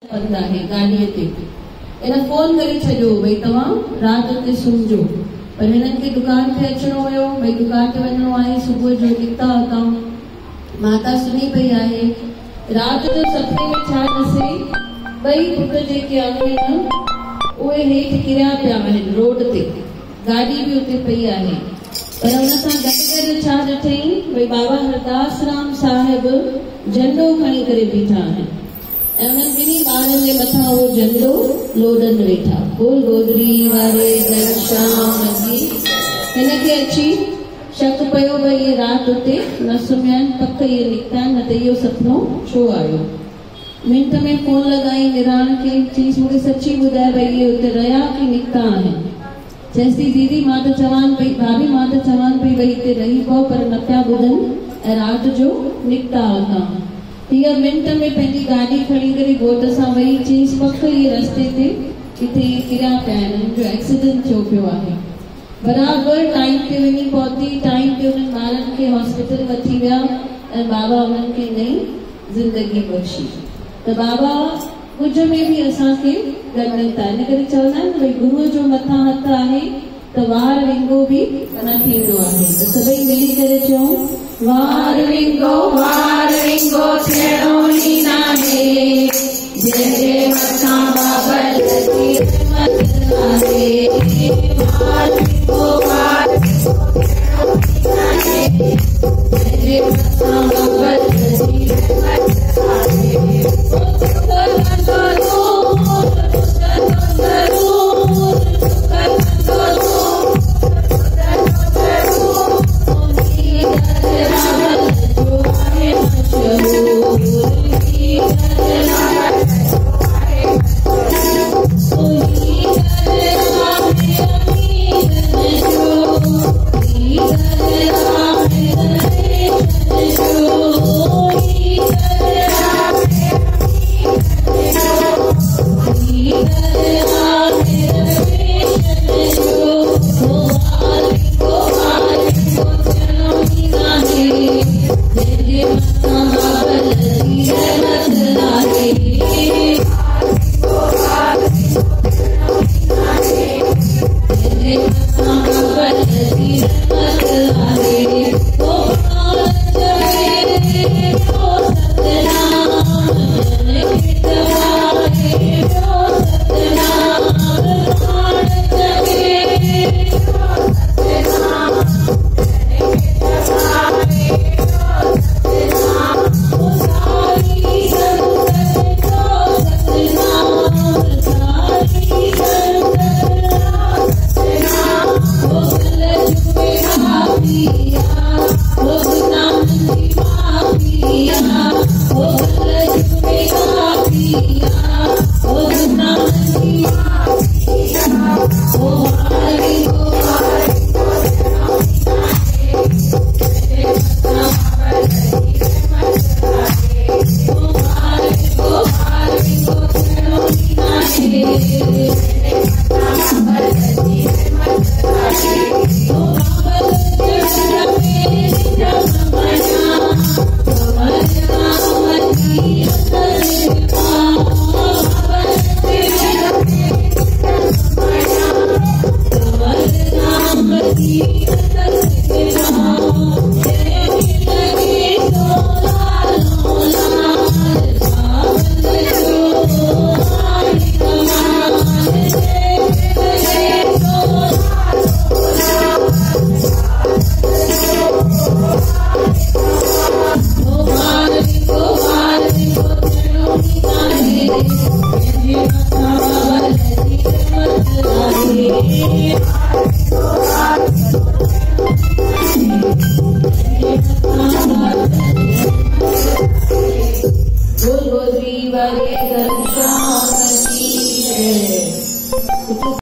बंद है गाड़ी ते इन फोन करे छो भाई तवा रात ते सुमजो पर हिनन के दुकान पे अचणो हो भाई दुकान पे वञणो आहे सुबह जो निकता हुता माता सुनी पई आहे रात जो सपने में छा नसे बई पुट जेके आहिनि उहे हेठ किरिया पिया आहिनि रोड ते गाड़ी भी उते पई आहे पर उन सां गॾु छा ॾिठई भई बाबा हरदास राम साहिब झंडो खणी करे बीठा आहिनि उन्हनि ॿिन्ही ॿारनि जे मथां उहो झंडो लोॾनि वेठा बोल गोदरी वारे घनश्याम जी हिनखे अची शक पियो भई इहे राति उते न सुम्हिया आहिनि पक इहे निकिता आहिनि न त इहो सुपिनो छो आयो मिंट में फोन लॻाई निराण खे चईस मूंखे सची ॿुधाए भई इहे उते रहिया की निकिता आहिनि चएसि दीदी मां त चवान पई भाभी मां त चवान पई भई हिते रही पओ पर न पिया ॿुधनि ऐं राति जो निकिता हुता हीअ मिंट में पंहिंजी गाॾी खणी करे घोट सां वई चईस पक इहे रस्ते ते किथे किरिया पिया आहिनि हिन जो एक्सीडेंट थियो पियो आहे बराबरि टाइम ते वञी पहुती टाइम ते उन्हनि ॿारनि खे हॉस्पिटल वठी विया ऐं बाबा उन्हनि खे नई ज़िंदगी बख़्शी त बाबा कुझ में बि असांखे ॻंढनि था इन करे चवंदा आहिनि भई गुरूअ जो मथां हथु आहे त वार विंगो बि न थींदो आहे त सभई मिली करे चऊं वार विंगो थियणो ई नाहे जंहिंजे मथां बाबल जी रहमत आहे वार विंगो थियणो ई नाहे जंहिंजे मथां बाबल जी रहमत आहे